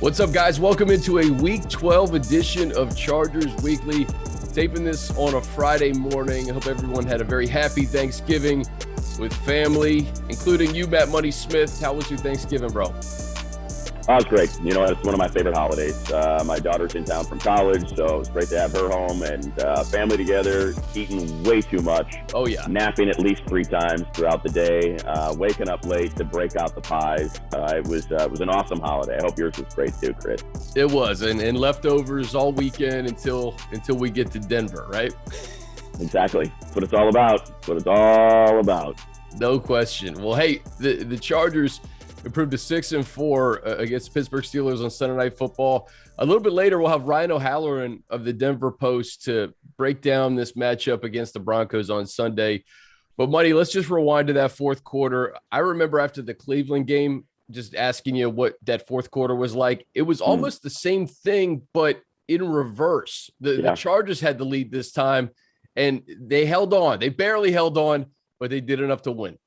What's up, guys? Welcome into a Week 12 edition of Chargers Weekly. Taping this on a Friday morning. I hope everyone had a very happy Thanksgiving with family, including you, Matt Money Smith. How was your Thanksgiving, bro? Oh, it's great. You know, it's one of my favorite holidays. My daughter's in town from college, so it's great to have her home and family together, eating way too much. Oh, yeah. Napping at least 3 times throughout the day, waking up late to break out the pies. It was an awesome holiday. I hope yours was great too, Chris. It was, and leftovers all weekend until we get to Denver, right? Exactly. That's what it's all about. That's what it's all about. No question. Well, hey, the Chargers improved to 6-4 against Pittsburgh Steelers on Sunday Night Football. A little bit later, we'll have Ryan O'Halloran of the Denver Post to break down this matchup against the Broncos on Sunday. But, Money, let's just rewind to that fourth quarter. I remember after the Cleveland game, just asking you what that fourth quarter was like. It was almost the same thing, but in reverse. The Chargers had the lead this time, and they held on. They barely held on, but they did enough to win.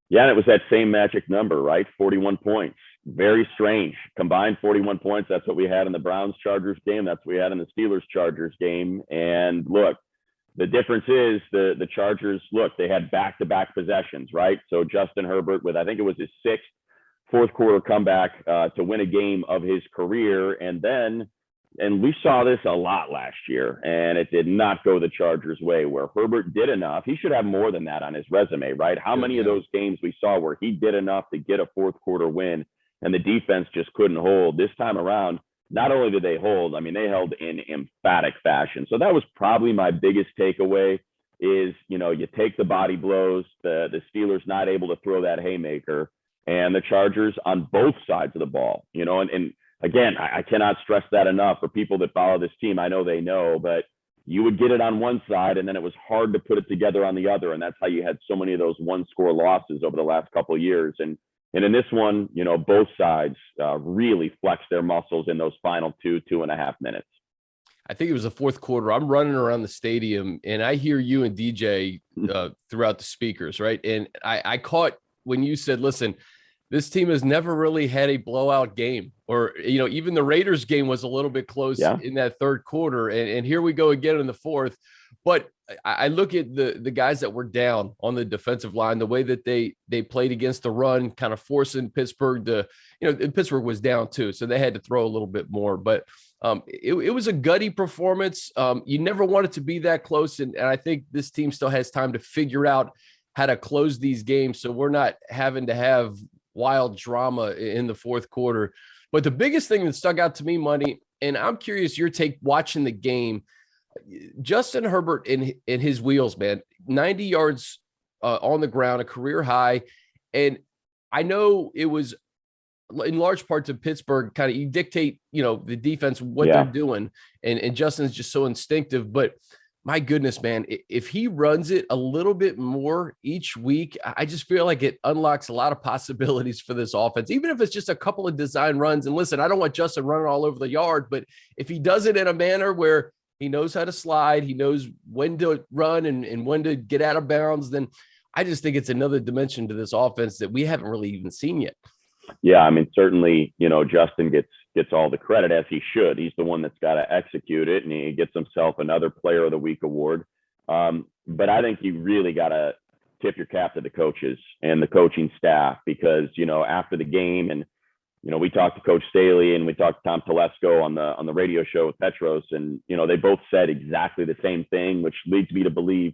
Yeah, and it was that same magic number, right? 41 points. Very strange. Combined 41 points. That's what we had in the Browns-Chargers game. That's what we had in the Steelers-Chargers game. And look, the difference is the Chargers, look, they had back-to-back possessions, right? So Justin Herbert with, I think it was his 6th fourth quarter comeback to win a game of his career. And we saw this a lot last year, and it did not go the Chargers' way, where Herbert did enough. He should have more than that on his resume, right? How many of those games we saw where he did enough to get a fourth quarter win and the defense just couldn't hold? This time around, not only did they hold, I mean, they held in emphatic fashion. So that was probably my biggest takeaway is, you know, you take the body blows, the Steelers not able to throw that haymaker, and the Chargers on both sides of the ball, you know, and again, I cannot stress that enough for people that follow this team. I know they know, but you would get it on one side and then it was hard to put it together on the other. And that's how you had so many of those one-score losses over the last couple of years. And in this one, you know, both sides really flexed their muscles in those final 2.5 minutes. I think it was the fourth quarter. I'm running around the stadium and I hear you and DJ throughout the speakers, right? And I caught when you said, listen, this team has never really had a blowout game, or, you know, even the Raiders game was a little bit close in that third quarter. And here we go again in the fourth. But I look at the guys that were down on the defensive line, the way that they played against the run, kind of forcing Pittsburgh to, you know, Pittsburgh was down too, so they had to throw a little bit more. But it was a gutty performance. You never want it to be that close. And I think this team still has time to figure out how to close these games, so we're not having to have wild drama in the fourth quarter. But the biggest thing that stuck out to me, Money, and I'm curious your take watching the game, Justin Herbert in his wheels, man, 90 yards on the ground, a career high. And I know it was in large part to Pittsburgh, kind of you dictate, you know, the defense, what they're doing. And Justin's just so instinctive, but my goodness, man, if he runs it a little bit more each week, I just feel like it unlocks a lot of possibilities for this offense, even if it's just a couple of design runs. And listen, I don't want Justin running all over the yard, but if he does it in a manner where he knows how to slide, he knows when to run and when to get out of bounds, then I just think it's another dimension to this offense that we haven't really even seen yet. Yeah, I mean, certainly, you know, Justin gets all the credit, as he should. He's the one that's got to execute it, and he gets himself another Player of the Week award. But I think you really got to tip your cap to the coaches and the coaching staff, because, you know, after the game, and, you know, we talked to Coach Staley and we talked to Tom Telesco on the radio show with Petros, and, you know, they both said exactly the same thing, which leads me to believe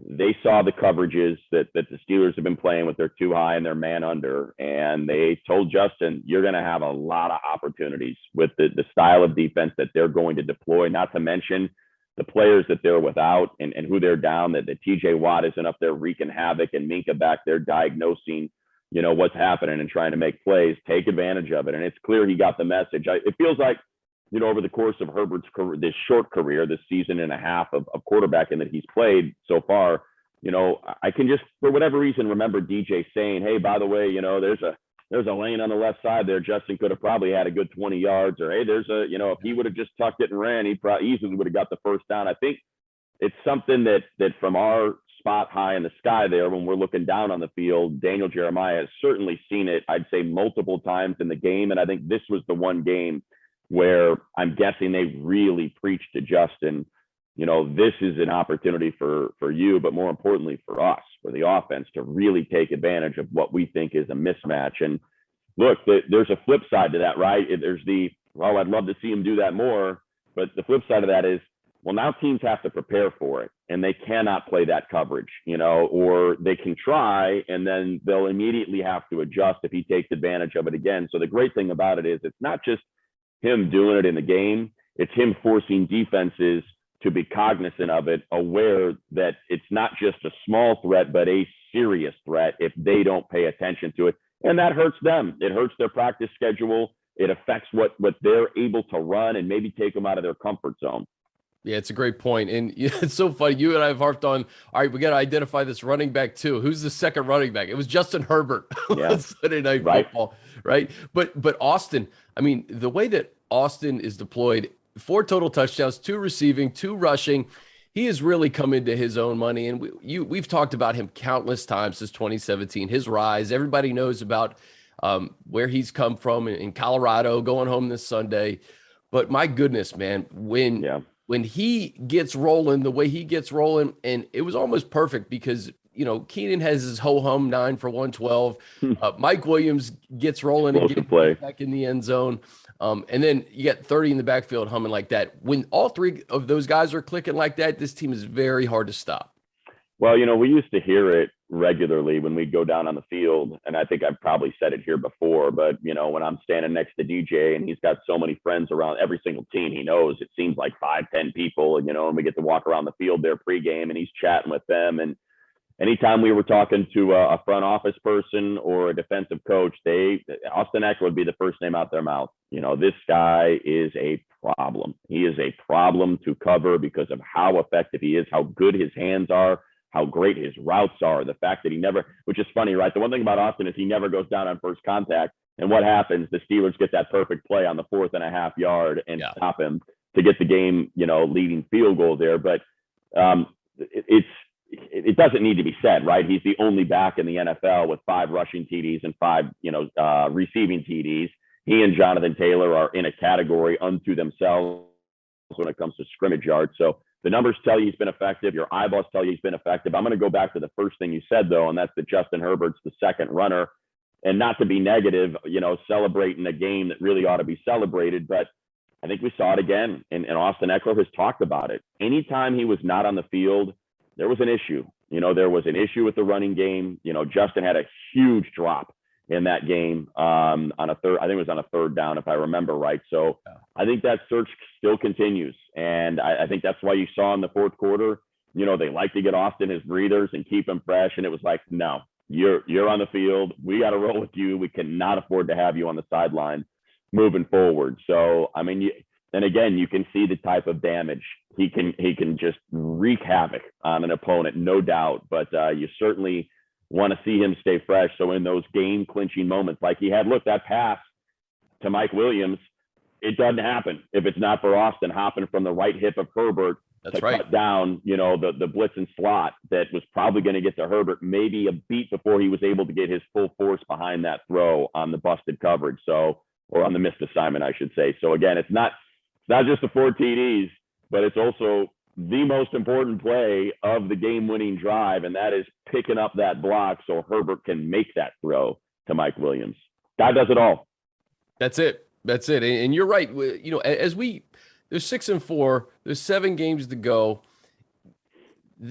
they saw the coverages that the Steelers have been playing with their too high and their man under. And they told Justin, you're going to have a lot of opportunities with the style of defense that they're going to deploy, not to mention the players that they're without and who they're down, that TJ Watt isn't up there wreaking havoc and Minka back there diagnosing, you know, what's happening and trying to make plays. Take advantage of it. And it's clear he got the message. It feels like, you know, over the course of Herbert's career, this short career, this season and a half of quarterbacking that he's played so far, you know, I can just, for whatever reason, remember DJ saying, hey, by the way, you know, there's a lane on the left side there. Justin could have probably had a good 20 yards, or, hey, there's a, you know, if he would have just tucked it and ran, he probably easily would have got the first down. I think it's something that from our spot high in the sky there when we're looking down on the field. Daniel Jeremiah has certainly seen it, I'd say, multiple times in the game. And I think this was the one game where I'm guessing they really preached to Justin, this is an opportunity for you, but more importantly for us, for the offense, to really take advantage of what we think is a mismatch. And look, there's a flip side to that, right? There's I'd love to see him do that more. But the flip side of that is, well, now teams have to prepare for it, and they cannot play that coverage, or they can try, and then they'll immediately have to adjust if he takes advantage of it again. So the great thing about it is it's not just him doing it in the game, it's him forcing defenses to be cognizant of it, aware that it's not just a small threat, but a serious threat if they don't pay attention to it. And that hurts them. It hurts their practice schedule. It affects what they're able to run and maybe take them out of their comfort zone. Yeah, it's a great point. And it's so funny. You and I have harped on, all right, we got to identify this running back too. Who's the second running back? It was Justin Herbert on Sunday Night Football, right? But Austin, I mean, the way that Austin is deployed, 4 total touchdowns, 2 receiving, 2 rushing, he has really come into his own money. And we've talked about him countless times since 2017, his rise. Everybody knows about where he's come from in Colorado, going home this Sunday. But my goodness, man, when he gets rolling the way he gets rolling, and it was almost perfect because, Keenan has his ho-hum 9 for 112. Mike Williams gets rolling and gets back in the end zone. And then you get 30 in the backfield humming like that. When all 3 of those guys are clicking like that, this team is very hard to stop. Well, we used to hear it regularly when we go down on the field. And I think I've probably said it here before, but, when I'm standing next to DJ and he's got so many friends around every single team he knows, it seems like 5-10 people, and we get to walk around the field there pregame and he's chatting with them. And anytime we were talking to a front office person or a defensive coach, Austin Ekeler would be the first name out their mouth. This guy is a problem. He is a problem to cover because of how effective he is, how good his hands are, how great his routes are, the fact that he never, which is funny, right? The one thing about Austin is he never goes down on first contact. And what happens? The Steelers get that perfect play on the 4.5 yard and stop him to get the game, leading field goal there. But it doesn't need to be said, right? He's the only back in the NFL with 5 rushing TDs and 5, receiving TDs. He and Jonathan Taylor are in a category unto themselves when it comes to scrimmage yards. So the numbers tell you he's been effective. Your eyeballs tell you he's been effective. I'm going to go back to the first thing you said, though, and that's that Justin Herbert's the second runner. And not to be negative, celebrating a game that really ought to be celebrated, but I think we saw it again, and Austin Ekeler has talked about it. Anytime he was not on the field, there was an issue. There was an issue with the running game. Justin had a huge drop in that game on a third. I think it was on a 3rd down, if I remember right. So I think that search still continues. And I think that's why you saw in the 4th quarter, they like to get Austin his breathers and keep him fresh. And it was like, no, you're on the field. We got to roll with you. We cannot afford to have you on the sideline moving forward. So, I mean, and again, you can see the type of damage he can just wreak havoc on an opponent, no doubt. But you certainly want to see him stay fresh. So in those game clinching moments, like he had, look, that pass to Mike Williams, it doesn't happen if it's not for Austin hopping from the right hip of Herbert to cut down, the blitz and slot that was probably going to get to Herbert maybe a beat before he was able to get his full force behind that throw on the busted coverage. So, or on the missed assignment, I should say. So again, it's not just the 4 TDs, but it's also the most important play of the game-winning drive, and that is picking up that block so Herbert can make that throw to Mike Williams. Guy does it all. That's it. And you're right. As there's 6-4, there's 7 games to go.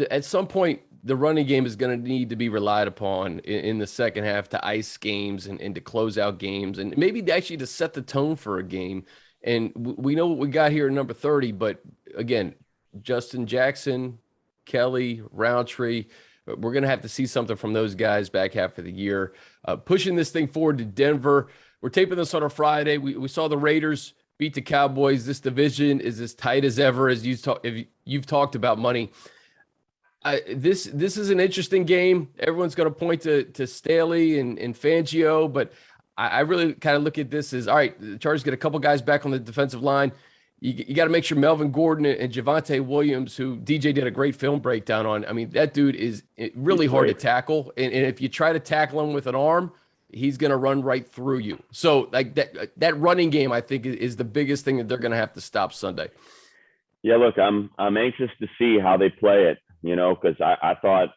At some point, the running game is going to need to be relied upon in the second half to ice games and to close out games, and maybe actually to set the tone for a game. And we know what we got here at number 30, but again, Justin Jackson, Kelly, Roundtree, we're going to have to see something from those guys back half of the year. Pushing this thing forward to Denver. We're taping this on a Friday. We saw the Raiders beat the Cowboys. This division is as tight as ever, as you've talked about, money. This is an interesting game. Everyone's going to point to Staley and Fangio, but I really kind of look at this as, all right, the Chargers get a couple guys back on the defensive line. you got to make sure Melvin Gordon and Javonte Williams, who DJ did a great film breakdown on. I mean, that dude is really hard to tackle. And if you try to tackle him with an arm, he's going to run right through you. So like that running game, I think is the biggest thing that they're going to have to stop Sunday. Yeah, look, I'm anxious to see how they play it, because I thought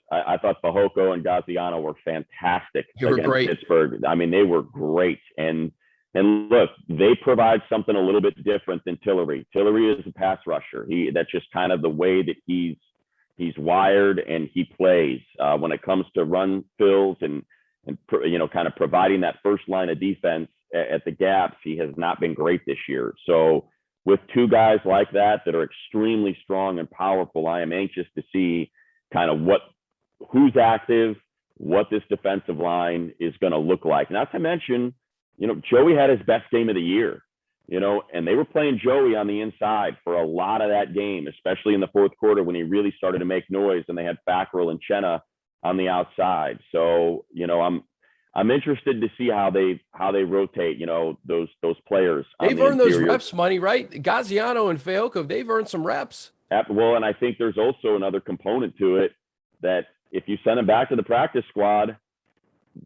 Fehoko and Gaziano were fantastic against Pittsburgh. I mean, they were great. And look, they provide something a little bit different than Tillery. Tillery is a pass rusher. That's just kind of the way that he's wired and he plays. When it comes to run fills and kind of providing that first line of defense at the gaps, he has not been great this year. So with two guys like that are extremely strong and powerful, I am anxious to see kind of who's active, what this defensive line is going to look like. Not to mention, Joey had his best game of the year, and they were playing Joey on the inside for a lot of that game, especially in the fourth quarter when he really started to make noise, and they had Fackrell and Chenna on the outside. So, I'm interested to see how they rotate, those players. They've earned those reps, money, right? Gaziano and Fehoko, they've earned some reps. Well, and I think there's also another component to it that if you send them back to the practice squad,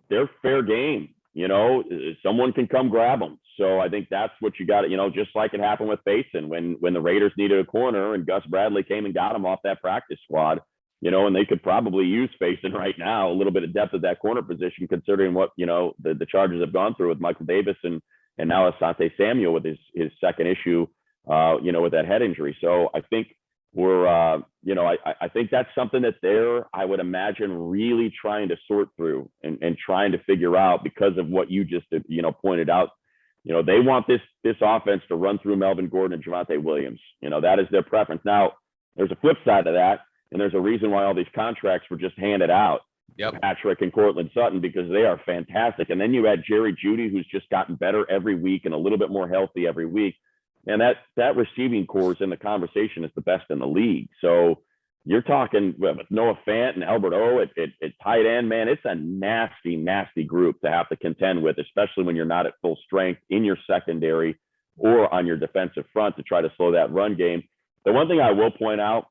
they're fair game. Someone can come grab them. So I think that's what you got, just like it happened with Bateson when the Raiders needed a corner and Gus Bradley came and got him off that practice squad. And they could probably use Faison right now, a little bit of depth at that corner position, considering what, the Chargers have gone through with Michael Davis and now Asante Samuel with his second issue, with that head injury. So I think I think that's something that I would imagine, really trying to sort through and trying to figure out, because of what you just, pointed out. They want this offense to run through Melvin Gordon and Javonte Williams. That is their preference. Now, there's a flip side to that. And there's a reason why all these contracts were just handed out. Yep. Patrick and Cortland Sutton, because they are fantastic. And then you had Jerry Jeudy, who's just gotten better every week and a little bit more healthy every week. And that receiving core is in the conversation as the best in the league. So you're talking with Noah Fant and Albert O at tight end, man. It's a nasty, nasty group to have to contend with, especially when you're not at full strength in your secondary or on your defensive front to try to slow that run game. The one thing I will point out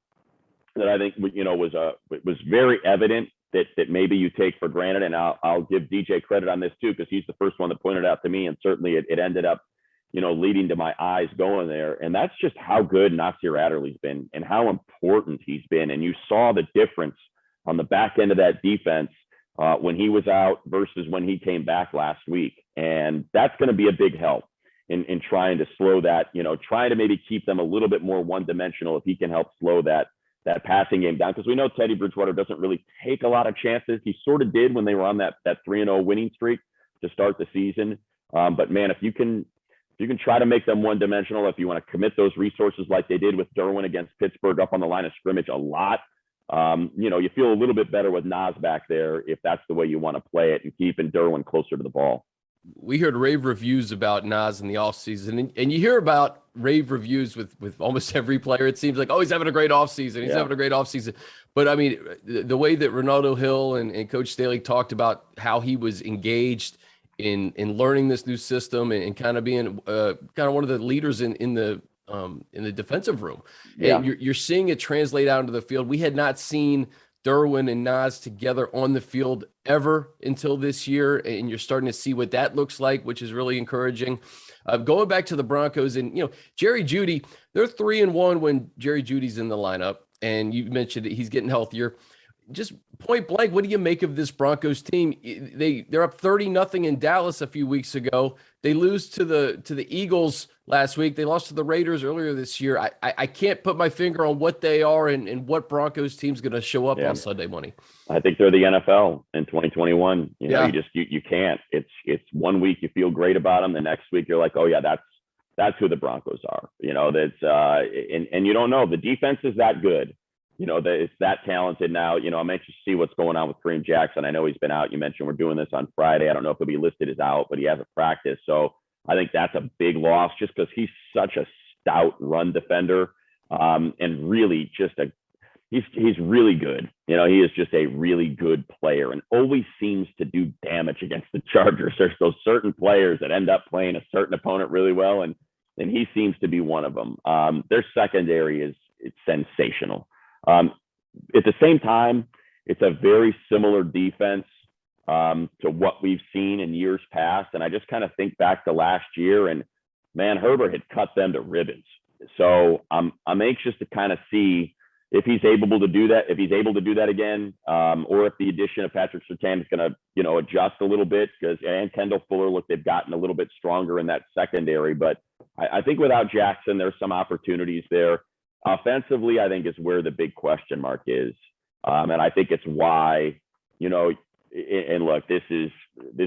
that I think was very evident that maybe you take for granted, and I'll give DJ credit on this too, because he's the first one that pointed out to me, and certainly it ended up leading to my eyes going there, and that's just how good Nasir Adderley's been and how important he's been. And you saw the difference on the back end of that defense when he was out versus when he came back last week, and that's going to be a big help in trying to slow that, trying to maybe keep them a little bit more one-dimensional if he can help slow that passing game down, because we know Teddy Bridgewater doesn't really take a lot of chances. He sort of did when they were on that 3-0 winning streak to start the season. But man, if you can try to make them one-dimensional, if you want to commit those resources like they did with Derwin against Pittsburgh up on the line of scrimmage a lot, you feel a little bit better with Nas back there if that's the way you want to play it and keeping Derwin closer to the ball. We heard rave reviews about Nas in the offseason, and you hear about rave reviews with almost every player. It seems like, oh, he's having a great offseason. He's having a great offseason. But I mean, the way that Ronaldo Hill and Coach Staley talked about how he was engaged in learning this new system and kind of being kind of one of the leaders in the defensive room. Yeah. And you're seeing it translate out into the field. We had not seen Derwin and Nas together on the field ever until this year, and you're starting to see what that looks like, which is really encouraging. Going back to the Broncos, and Jerry Jeudy, they're 3-1 when Jerry Judy's in the lineup, and you mentioned that he's getting healthier. Just point blank, what do you make of this Broncos team? They're up 30-0 in Dallas a few weeks ago. They lose to the Eagles last week. They lost to the Raiders earlier this year. I can't put my finger on what they are and what Broncos team's going to show up on Sunday morning. I think they're the NFL in 2021. You can't. It's 1 week you feel great about them. The next week you're like, oh yeah, that's who the Broncos are. And you don't know. The defense is that good. It's that talented now. I'm anxious to see what's going on with Kareem Jackson. I know he's been out. You mentioned we're doing this on Friday. I don't know if he'll be listed as out, but he hasn't practiced. So I think that's a big loss just because he's such a stout run defender and really just he's really good. He is just a really good player and always seems to do damage against the Chargers. There's those certain players that end up playing a certain opponent really well. And and he seems to be one of them. Their secondary it's sensational. At the same time, it's a very similar defense to what we've seen in years past. And I just kind of think back to last year, and man, Herbert had cut them to ribbons. So I'm anxious to kind of see if he's able to do that, again, or if the addition of Patrick Surtain is going to, adjust a little bit, because and Kendall Fuller, they've gotten a little bit stronger in that secondary. But I think without Jackson, there's some opportunities there. Offensively, I think is where the big question mark is. And I think it's why, and look, this is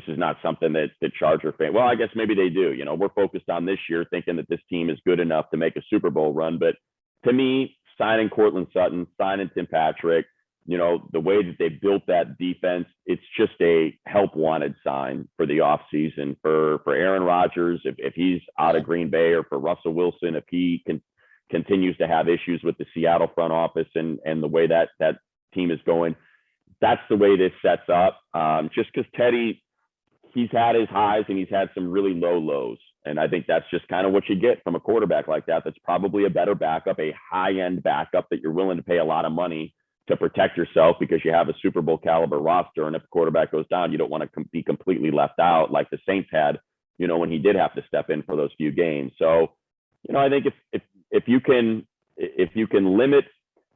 not something that the Charger fan, well, I guess maybe they do. We're focused on this year thinking that this team is good enough to make a Super Bowl run. But to me, signing Cortland Sutton, signing Tim Patrick, the way that they built that defense, it's just a help wanted sign for the offseason for Aaron Rodgers, if he's out of Green Bay, or for Russell Wilson, if he continues to have issues with the Seattle front office and the way that team is going. That's the way this sets up. Just because Teddy, he's had his highs and he's had some really low lows. And I think that's just kind of what you get from a quarterback like that. That's probably a better backup, a high-end backup that you're willing to pay a lot of money to protect yourself because you have a Super Bowl caliber roster. And if the quarterback goes down, you don't want to be completely left out like the Saints had, when he did have to step in for those few games. So, I think if you can limit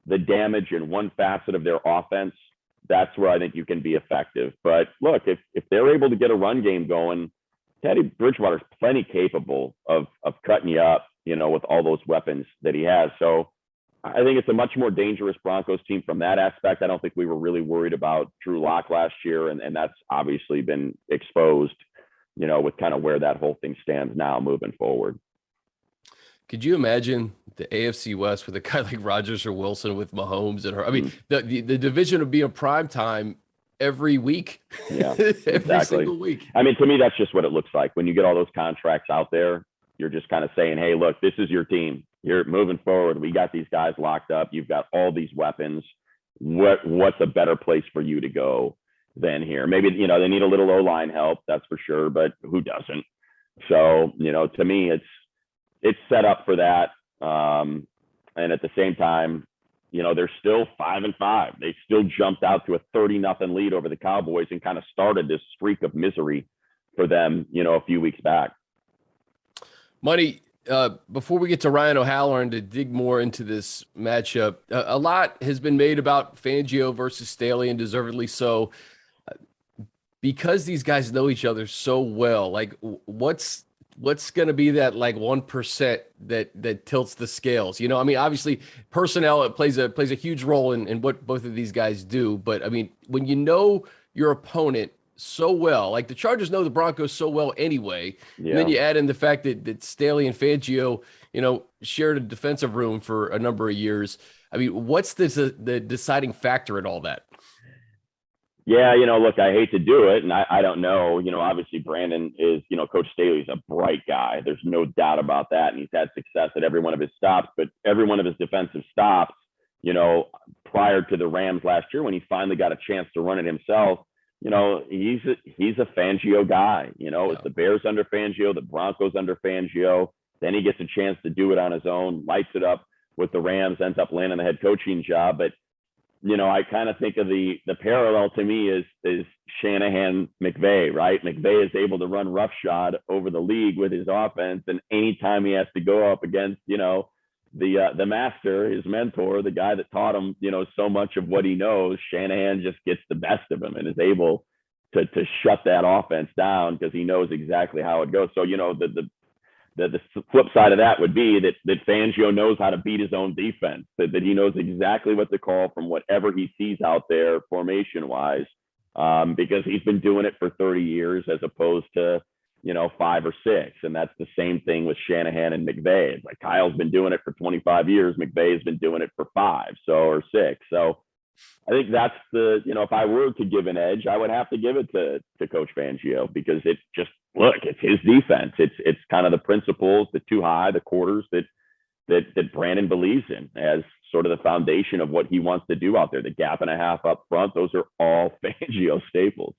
the damage in one facet of their offense, that's where I think you can be effective. But look, if they're able to get a run game going, Teddy Bridgewater's plenty capable of cutting you up, with all those weapons that he has. So I think it's a much more dangerous Broncos team from that aspect. I don't think we were really worried about Drew Lock last year, and that's obviously been exposed, with kind of where that whole thing stands now moving forward. Could you imagine the AFC West with a guy like Rodgers or Wilson with Mahomes and her? I mean, the division would be a prime time every week. Yeah, every exactly. single week. I mean, to me, that's just what it looks like when you get all those contracts out there. You're just kind of saying, hey, look, this is your team. You're moving forward. We got these guys locked up. You've got all these weapons. What's a better place for you to go than here? Maybe, they need a little O-line help, that's for sure, but who doesn't? So, to me, it's set up for that. And at the same time, they're still 5-5. They still jumped out to a 30-0 lead over the Cowboys and kind of started this streak of misery for them, a few weeks back. Money, before we get to Ryan O'Halloran to dig more into this matchup, a lot has been made about Fangio versus Staley, and deservedly so, because these guys know each other so well. Like, what's going to be that 1% that tilts the scales? I mean, obviously personnel, it plays a huge role in what both of these guys do. But I mean, when you know your opponent so well, like the Chargers know the Broncos so well anyway, and then you add in the fact that Staley and Fangio, shared a defensive room for a number of years. I mean, what's the deciding factor in all that? Yeah, look, I hate to do it, and I don't know. Obviously Brandon is, Coach Staley's a bright guy. There's no doubt about that, and he's had success at every one of his stops. But every one of his defensive stops, prior to the Rams last year, when he finally got a chance to run it himself, he's a Fangio guy. It's the Bears under Fangio, the Broncos under Fangio. Then he gets a chance to do it on his own, lights it up with the Rams, ends up landing the head coaching job. But I kind of think of the parallel to me is Shanahan McVay, right? McVay is able to run roughshod over the league with his offense, and anytime he has to go up against, the master, his mentor, the guy that taught him, so much of what he knows, Shanahan just gets the best of him and is able to shut that offense down because he knows exactly how it goes. So, the flip side of that would be that Fangio knows how to beat his own defense, that he knows exactly what to call from whatever he sees out there formation wise, because he's been doing it for 30 years as opposed to, 5 or 6. And that's the same thing with Shanahan and McVay. It's like Kyle's been doing it for 25 years. McVay has been doing it for 5 or 6. So I think that's if I were to give an edge, I would have to give it to Coach Fangio, because it's just, look, it's his defense. It's kind of the principles, the too high, the quarters that Brandon believes in as sort of the foundation of what he wants to do out there. The gap and a half up front, those are all Fangio staples.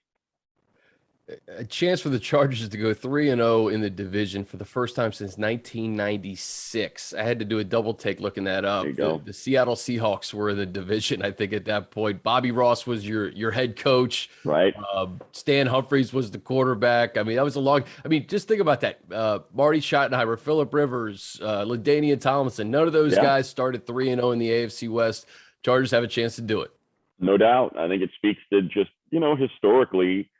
a chance for the Chargers to go 3-0 in the division for the first time since 1996. I had to do a double take looking that up. There you go. The Seattle Seahawks were in the division, I think, at that point. Bobby Ross was your head coach. Right. Stan Humphries was the quarterback. I mean, that was just think about that. Marty Schottenheimer, Phillip Rivers, LaDainian Tomlinson. None of those guys started 3-0 in the AFC West. Chargers have a chance to do it. No doubt. I think it speaks to just, historically,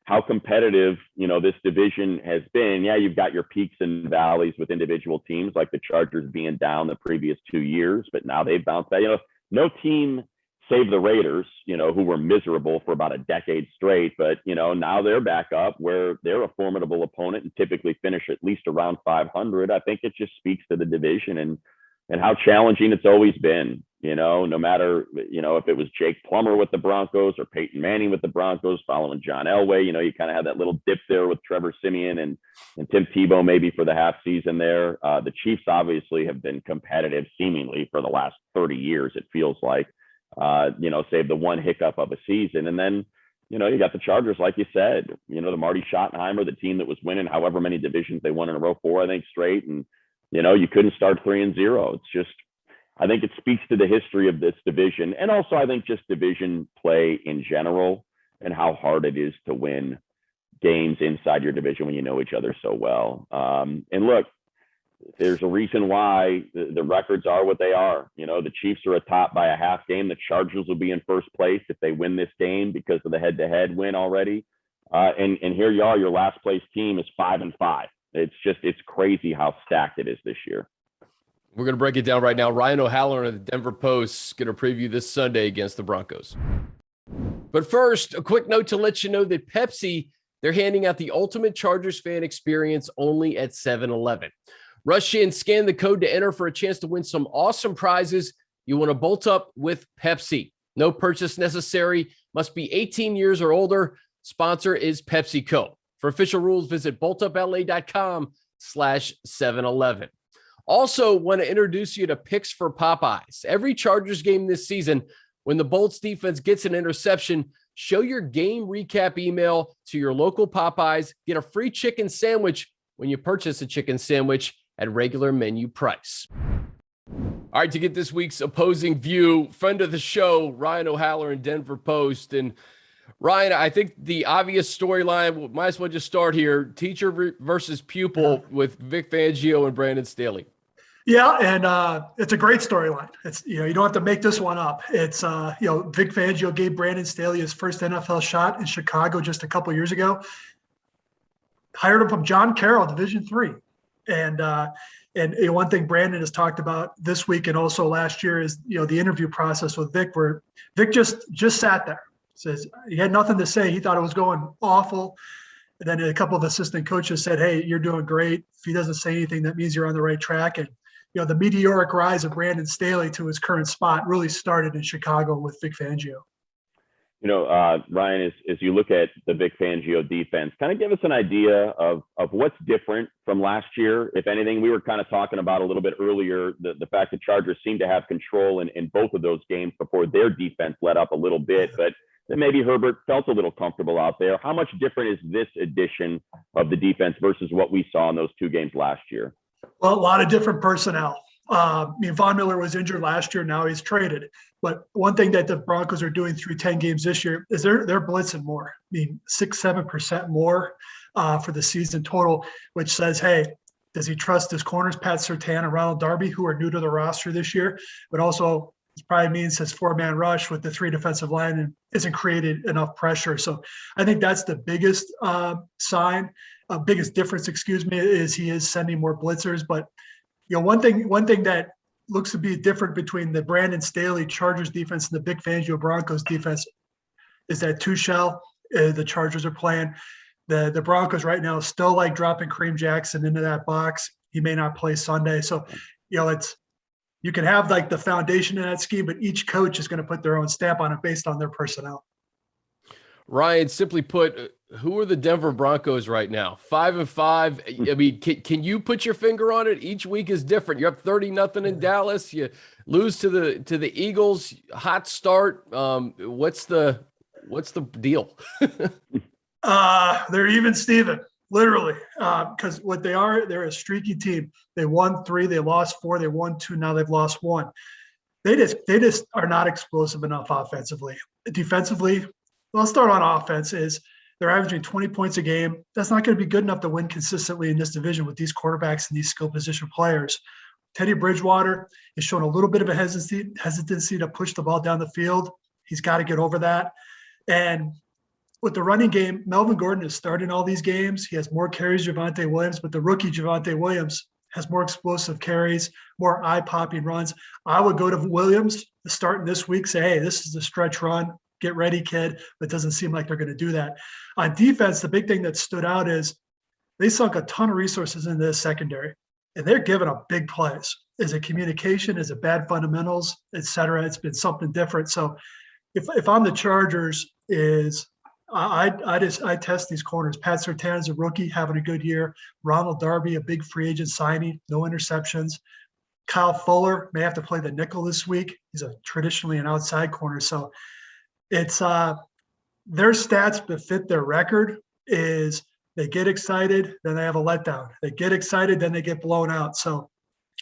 how competitive, this division has been. Yeah, you've got your peaks and valleys with individual teams, like the Chargers being down the previous 2 years, but now they've bounced back. No team save the Raiders, who were miserable for about a decade straight, but, now they're back up where they're a formidable opponent and typically finish at least around 500. I think it just speaks to the division and how challenging it's always been, no matter, if it was Jake Plummer with the Broncos or Peyton Manning with the Broncos following John Elway, you kind of had that little dip there with Trevor Siemian and Tim Tebow maybe for the half season there. The Chiefs obviously have been competitive seemingly for the last 30 years, it feels like, save the one hiccup of a season. And then, you got the Chargers, like you said, the Marty Schottenheimer, the team that was winning however many divisions they won in a row, 4, I think, straight. And, you couldn't start 3-0. It's just, I think it speaks to the history of this division. And also, I think just division play in general and how hard it is to win games inside your division when you know each other so well. And look, there's a reason why the records are what they are. The Chiefs are atop by a half game. The Chargers will be in first place if they win this game because of the head-to-head win already. And here you are, your last place team is 5-5. It's crazy how stacked it is this year. We're going to break it down right now. Ryan O'Halloran of the Denver Post going to preview this Sunday against the Broncos. But first, a quick note to let you know that Pepsi, they're handing out the ultimate Chargers fan experience only at 7-Eleven. Rush in, scan the code to enter for a chance to win some awesome prizes. You want to bolt up with Pepsi. No purchase necessary. Must be 18 years or older. Sponsor is PepsiCo. For official rules, visit boltupla.com/7-Eleven. Also, want to introduce you to Picks for Popeyes. Every Chargers game this season, when the Bolts defense gets an interception, show your game recap email to your local Popeyes. Get a free chicken sandwich when you purchase a chicken sandwich at regular menu price. All right, to get this week's opposing view, friend of the show, Ryan O'Halloran, Denver Post. And Ryan, I think the obvious storyline, might as well just start here, teacher versus pupil with Vic Fangio and Brandon Staley. Yeah, and it's a great storyline. It's you don't have to make this one up. It's Vic Fangio gave Brandon Staley his first NFL shot in Chicago just a couple years ago. Hired him from John Carroll, Division III, and one thing Brandon has talked about this week and also last year is the interview process with Vic, where Vic just sat there, says he had nothing to say. He thought it was going awful. And then a couple of assistant coaches said, "Hey, you're doing great." If he doesn't say anything, that means you're on the right track. And the meteoric rise of Brandon Staley to his current spot really started in Chicago with Vic Fangio. Ryan, as you look at the Vic Fangio defense, kind of give us an idea of what's different from last year. If anything, we were kind of talking about a little bit earlier, the fact that Chargers seemed to have control in both of those games before their defense let up a little bit, but then maybe Herbert felt a little comfortable out there. How much different is this edition of the defense versus what we saw in those 2 games last year? Well, a lot of different personnel. Von Miller was injured last year. Now he's traded. But one thing that the Broncos are doing through 10 games this year is they're blitzing more. 6-7% more for the season total, which says, hey, does he trust his corners, Pat Surtain and Ronald Darby, who are new to the roster this year? But also, it probably means his 4-man rush with the 3 defensive linemen isn't created enough pressure. So I think that's the biggest biggest difference, is he is sending more blitzers. But one thing that looks to be different between the Brandon Staley Chargers defense and the Vic Fangio Broncos defense is that 2-shell the Chargers are playing. The Broncos right now still like dropping Kareem Jackson into that box. He may not play Sunday. So, you can have like the foundation in that scheme, but each coach is going to put their own stamp on it based on their personnel. Ryan, simply put, who are the Denver Broncos right now? 5-5. I mean, can you put your finger on it? Each week is different. You're up 30-0 in Dallas. You lose to the Eagles. Hot start. What's the deal? They're even Steven, literally, because what they are, they're a streaky team. They won 3, they lost 4, they won 2, now they've lost 1. They just are not explosive enough offensively. Defensively, well, I'll start on offense. They're averaging 20 points a game. That's not going to be good enough to win consistently in this division with these quarterbacks and these skill position players. Teddy Bridgewater is showing a little bit of a hesitancy to push the ball down the field. He's got to get over that. And with the running game, Melvin Gordon is starting all these games. He has more carries, Javonte Williams, but the rookie Javonte Williams has more explosive carries, more eye-popping runs. I would go to Williams starting this week, say, hey, this is the stretch run. Get ready, kid. But it doesn't seem like they're going to do that. On defense, the big thing that stood out is they sunk a ton of resources into this secondary, and they're giving up big plays. Is it communication? Is it bad fundamentals, et cetera? It's been something different. So if I'm the Chargers, I test these corners. Pat Surtain's a rookie, having a good year. Ronald Darby, a big free agent signing, no interceptions. Kyle Fuller may have to play the nickel this week. He's traditionally an outside corner. So it's their stats that fit their record is they get excited, then they have a letdown. They get excited, then they get blown out. So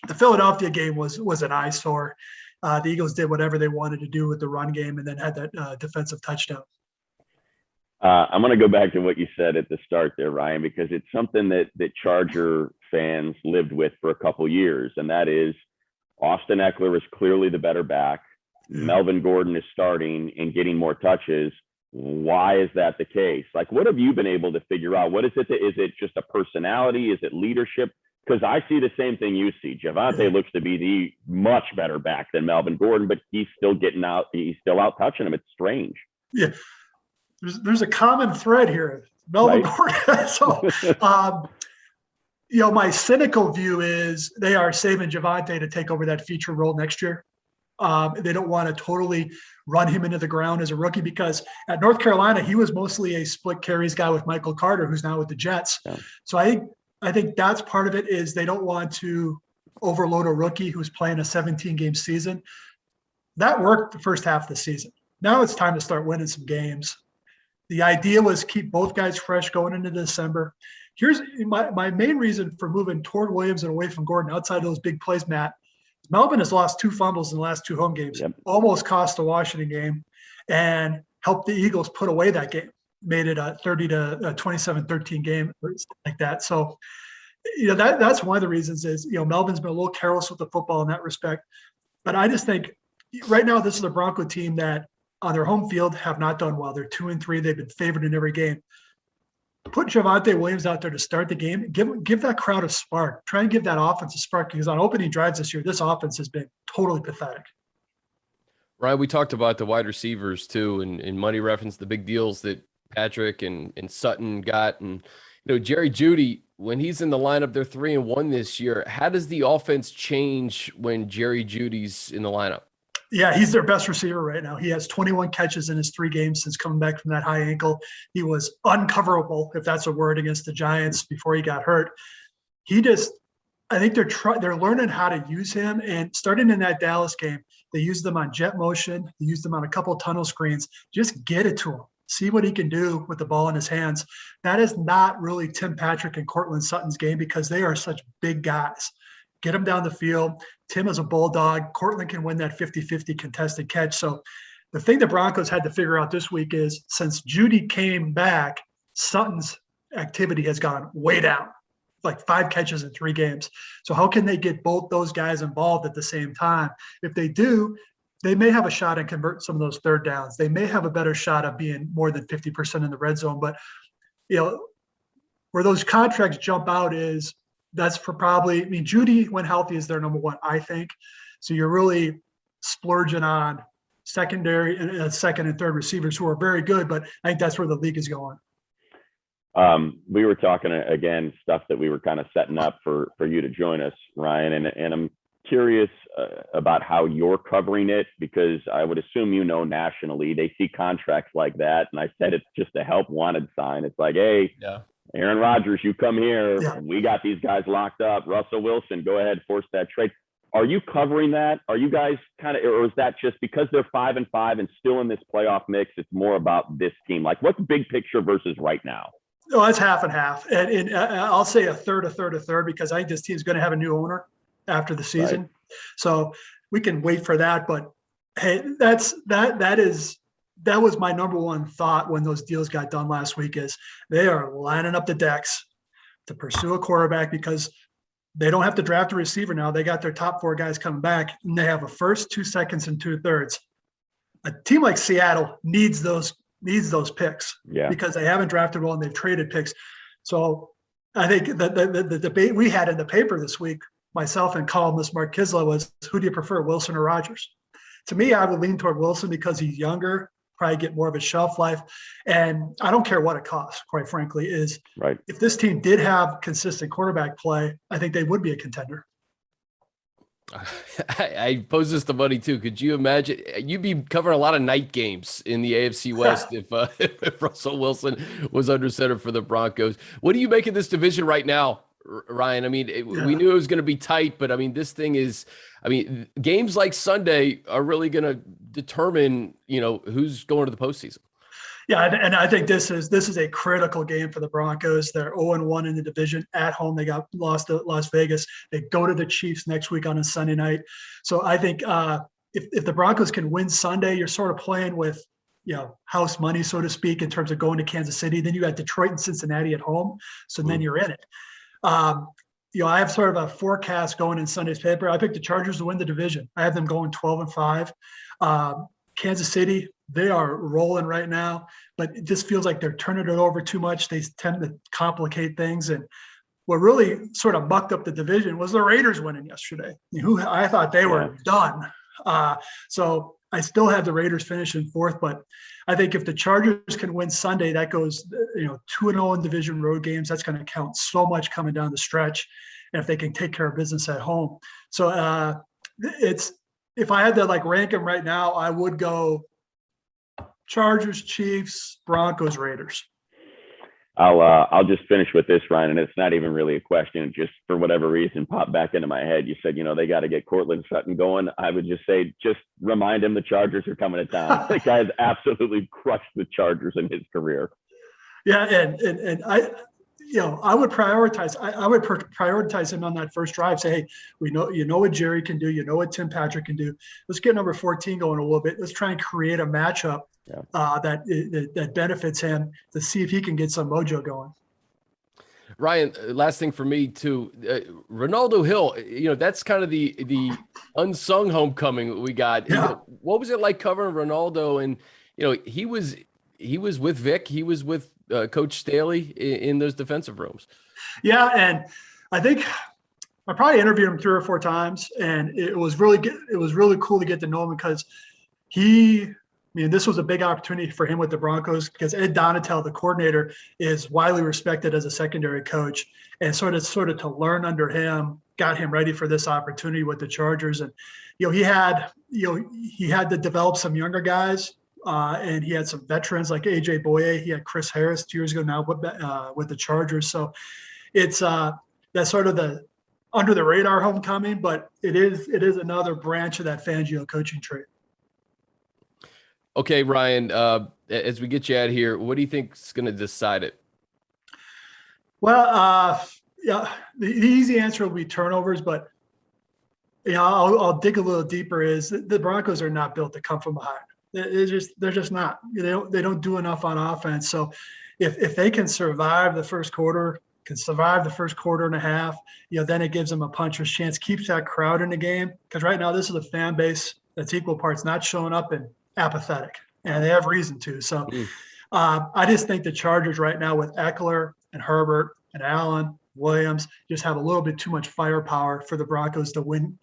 the Philadelphia game was an eyesore. The Eagles did whatever they wanted to do with the run game and then had that defensive touchdown. I'm going to go back to what you said at the start there, Ryan, because it's something that Charger fans lived with for a couple years, and that is Austin Eckler is clearly the better back. Melvin Gordon is starting and getting more touches. Why is that the case? Like, what have you been able to figure out? What is it? Is it just a personality? Is it leadership? Because I see the same thing you see. Javonte looks to be the much better back than Melvin Gordon, but he's still getting out. He's still out touching him. It's strange. Yeah. There's a common thread here. Melvin Gordon. So, my cynical view is they are saving Javonte to take over that feature role next year. They don't want to totally run him into the ground as a rookie because at North Carolina, he was mostly a split carries guy with Michael Carter, who's now with the Jets. Yeah. So I think that's part of it is they don't want to overload a rookie who's playing a 17-game season. That worked the first half of the season. Now it's time to start winning some games. The idea was keep both guys fresh going into December. Here's my main reason for moving toward Williams and away from Gordon outside of those big plays, Matt. Melvin has lost 2 fumbles in the last 2 home games, almost cost the Washington game, and helped the Eagles put away that game, made it a 27-13 game or something like that. So, that's one of the reasons is, Melvin's been a little careless with the football in that respect. But I just think right now this is a Bronco team that on their home field have not done well. They're 2-3. They've been favored in every game. Put Javonte Williams out there to start the game. Give that crowd a spark. Try and give that offense a spark because on opening drives this year, this offense has been totally pathetic. Ryan, we talked about the wide receivers too, and Money referenced the big deals that Patrick and Sutton got. And, Jerry Jeudy, when he's in the lineup, they're 3-1 this year. How does the offense change when Jerry Jeudy's in the lineup? Yeah, he's their best receiver right now. He has 21 catches in his 3 games since coming back from that high ankle. He was uncoverable, if that's a word, against the Giants before he got hurt. I think they're learning how to use him. And starting in that Dallas game, they used them on jet motion. They used them on a couple tunnel screens. Just get it to him. See what he can do with the ball in his hands. That is not really Tim Patrick and Cortland Sutton's game because they are such big guys. Get him down the field. Tim is a bulldog. Cortland can win that 50-50 contested catch. So the thing the Broncos had to figure out this week is since Jeudy came back, Sutton's activity has gone way down, like 5 catches in 3 games. So how can they get both those guys involved at the same time? If they do, they may have a shot at converting some of those third downs. They may have a better shot of being more than 50% in the red zone. But, where those contracts jump out is that's for probably, Jeudy, when healthy, is their number 1, I think. So you're really splurging on secondary and second and third receivers who are very good, but I think that's where the league is going. We were talking again, stuff that we were kind of setting up for you to join us, Ryan, and I'm curious about how you're covering it because I would assume nationally they see contracts like that, and I said it's just a help wanted sign. It's like, hey, Aaron Rodgers, you come here. Yeah. We got these guys locked up. Russell Wilson, go ahead, force that trade. Are you covering that? Are you guys kind of, or is that just because they're 5-5 and still in this playoff mix? It's more about this team. Like, what's big picture versus right now? Oh, it's half and half. And I'll say a third, because I think this team is going to have a new owner after the season. Right. So we can wait for that. But hey, that was my number one thought when those deals got done last week is they are lining up the decks to pursue a quarterback because they don't have to draft a receiver now. They got their top 4 guys coming back, and they have a first, 2 seconds, and 2/3. A team like Seattle needs those picks because they haven't drafted well and they've traded picks. So I think the debate we had in the paper this week, myself and columnist Mark Kisla, was who do you prefer, Wilson or Rodgers? To me, I would lean toward Wilson because he's younger, probably get more of a shelf life. And I don't care what it costs, quite frankly, is right. If this team did have consistent quarterback play, I think they would be a contender. I pose this to Buddy too. Could you imagine you'd be covering a lot of night games in the AFC West if Russell Wilson was under center for the Broncos? What do you make of this division right now, Ryan? I mean, we knew it was going to be tight, but I mean, this thing is, games like Sunday are really going to determine, who's going to the postseason. Yeah, and I think this is a critical game for the Broncos. They're 0-1 in the division at home. They got lost to Las Vegas. They go to the Chiefs next week on a Sunday night. So I think if the Broncos can win Sunday, you're sort of playing with house money, so to speak, in terms of going to Kansas City. Then you got Detroit and Cincinnati at home. So then you're in it. I have sort of a forecast going in Sunday's paper. I picked the Chargers to win the division. I have them going 12-5. Kansas City, they are rolling right now, but it just feels like they're turning it over too much. They tend to complicate things. And what really sort of mucked up the division was the Raiders winning yesterday. I thought they were done. So I still have the Raiders finishing 4th, but I think if the Chargers can win Sunday, that goes, 2-0 in division road games. That's going to count so much coming down the stretch. And if they can take care of business at home. So if I had to rank them right now, I would go Chargers, Chiefs, Broncos, Raiders. I'll just finish with this, Ryan, and it's not even really a question. It just for whatever reason popped back into my head. You said, they got to get Cortland Sutton going. I would just say, just remind him the Chargers are coming to town. The guy has absolutely crushed the Chargers in his career. Yeah, and I would prioritize. I would prioritize him on that first drive. Say, hey, we know what Jerry can do. You know what Tim Patrick can do. Let's get number 14 going a little bit. Let's try and create a matchup that benefits him to see if he can get some mojo going. Ryan, last thing for me too, Ronaldo Hill. That's kind of the unsung homecoming we got. Yeah. What was it like covering Ronaldo? And he was with Vic. He was with Coach Staley in those defensive rooms. Yeah, and I think I probably interviewed him 3 or 4 times, and it was really good. It was really cool to get to know him because this was a big opportunity for him with the Broncos because Ed Donatel, the coordinator, is widely respected as a secondary coach, and sort of to learn under him got him ready for this opportunity with the Chargers. And he had to develop some younger guys. And he had some veterans like AJ Boye. He had Chris Hayre 2 years ago now with the Chargers. So it's that's sort of the under the radar homecoming, but it is another branch of that Fangio coaching tree. Okay, Ryan, as we get you out of here, what do you think is going to decide it? Well, the easy answer will be turnovers, but I'll dig a little deeper. Is the Broncos are not built to come from behind. They're just not. They don't do enough on offense. So if they can survive the first quarter, and a half, then it gives them a puncher's chance, keeps that crowd in the game. Because right now this is a fan base that's equal parts not showing up and apathetic, and they have reason to. So I just think the Chargers right now with Eckler and Herbert and Allen, Williams just have a little bit too much firepower for the Broncos to win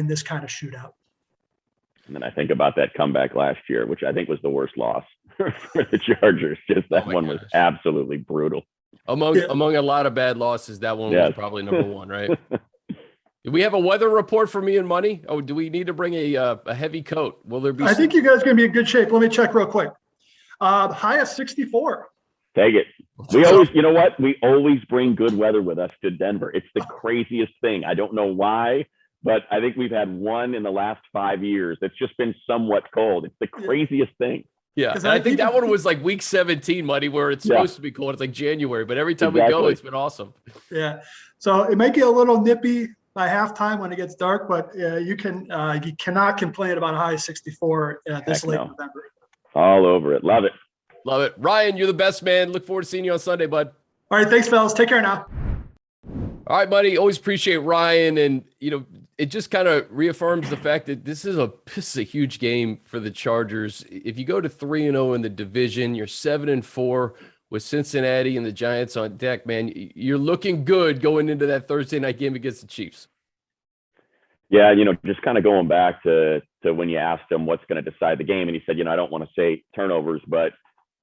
this kind of shootout. And then I think about that comeback last year, which I think was the worst loss for the Chargers. Just that one was absolutely brutal. Among a lot of bad losses, that one was probably number one, right? Do we have a weather report for me and Money? Oh, do we need to bring a heavy coat? Will there be? I think you guys are going to be in good shape. Let me check real quick. High of 64. Take it. We always, you know what? We always bring good weather with us to Denver. It's the craziest thing. I don't know why. but I think we've had one in the last 5 years that's just been somewhat cold. It's the craziest thing. Yeah, and I think that one was like week 17, Muddy, where it's supposed to be cold. It's like January, but every time we go, it's been awesome. Yeah, so it might get a little nippy by halftime when it gets dark, but you cannot complain about a high 64 this late November. All over it. Love it. Love it. Ryan, you're the best, man. Look forward to seeing you on Sunday, bud. All right, thanks, fellas. Take care now. All right, buddy. Always appreciate Ryan, and it just kind of reaffirms the fact that this is a huge game for the Chargers. If you go to 3-0 in the division, you're 7-4 with Cincinnati and the Giants on deck, man. You're looking good going into that Thursday night game against the Chiefs. Yeah, just kind of going back to when you asked him what's going to decide the game, and he said, I don't want to say turnovers, but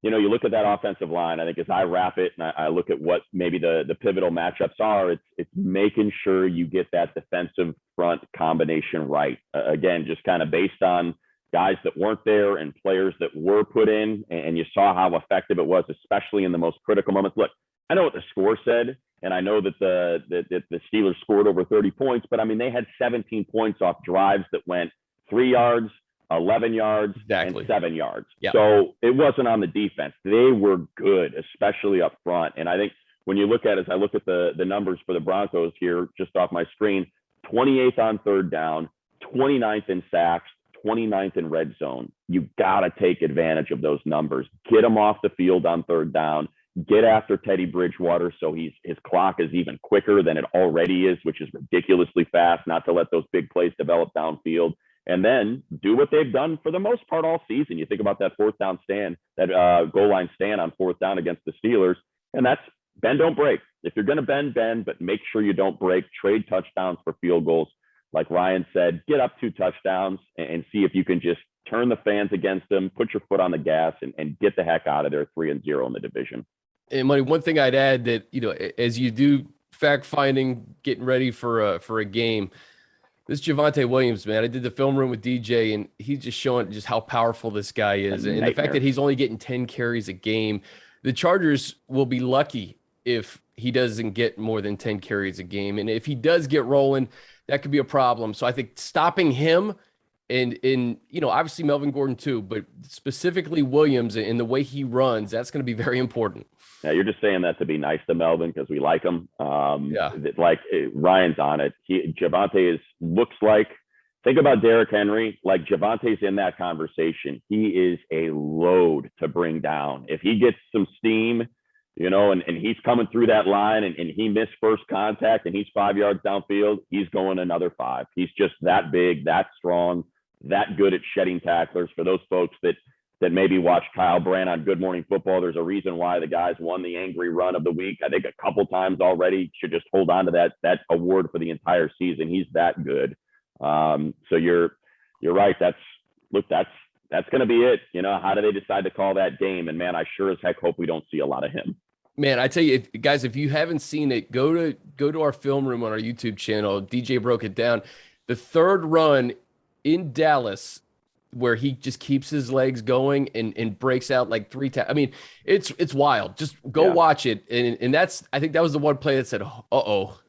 you look at that offensive line. I think as I wrap it and I look at what maybe the pivotal matchups are, it's making sure you get that defensive front combination right. Again, just kind of based on guys that weren't there and players that were put in, and you saw how effective it was, especially in the most critical moments. Look, I know what the score said, and I know that the Steelers scored over 30 points, but I mean, they had 17 points off drives that went 3 yards, 11 yards, and 7 yards. Yeah. So it wasn't on the defense. They were good, especially up front. And I think when you look at it, as I look at the numbers for the Broncos here, just off my screen, 28th on third down, 29th in sacks, 29th in red zone. You got to take advantage of those numbers. Get them off the field on third down. Get after Teddy Bridgewater so his clock is even quicker than it already is, which is ridiculously fast, not to let those big plays develop downfield. And then do what they've done for the most part all season. You think about that fourth down stand, that goal line stand on fourth down against the Steelers, and that's bend, don't break. If you're going to bend, but make sure you don't break. Trade touchdowns for field goals. Like Ryan said, get up 2 touchdowns and see if you can just turn the fans against them, put your foot on the gas, and get the heck out of there 3-0 in the division. And Money, one thing I'd add that, as you do fact finding, getting ready for a game, this Javonte Williams, man, I did the film room with DJ, and he's just showing just how powerful this guy is. And the fact that he's only getting 10 carries a game, the Chargers will be lucky if he doesn't get more than 10 carries a game. And if he does get rolling, that could be a problem. So I think stopping him and obviously Melvin Gordon too, but specifically Williams and the way he runs, that's going to be very important. Yeah, you're just saying that to be nice to Melvin because we like him. Like Ryan's on it. Javonte looks like, think about Derrick Henry, like Javonte's in that conversation. He is a load to bring down. If he gets some steam, and he's coming through that line and he missed first contact and he's 5 yards downfield, he's going another 5. He's just that big, that strong, that good at shedding tacklers. For those folks that maybe watch Kyle Brandt on Good Morning Football, there's a reason why the guys won the Angry Run of the Week, I think a couple times already. Should just hold on to that award for the entire season. He's that good. So you're right. That's going to be it. How do they decide to call that game? And man, I sure as heck hope we don't see a lot of him. Man, I tell you, guys, if you haven't seen it, go to our film room on our YouTube channel. DJ broke it down. The third run in Dallas, where he just keeps his legs going and breaks out like 3 times. I mean, it's wild. Just go watch it. And I think that was the one play that said,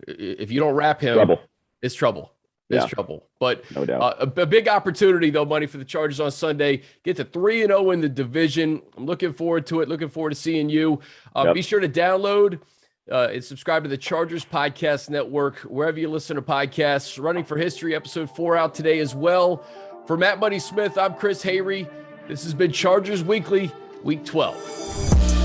if you don't wrap him, it's trouble. It's trouble. But no doubt. A big opportunity, though, Money, for the Chargers on Sunday. Get to 3-0 in the division. I'm looking forward to it. Looking forward to seeing you. Be sure to download and subscribe to the Chargers Podcast Network, wherever you listen to podcasts. Running for History, episode 4 out today as well. For Matt Money Smith, I'm Chris Hayre. This has been Chargers Weekly, Week 12.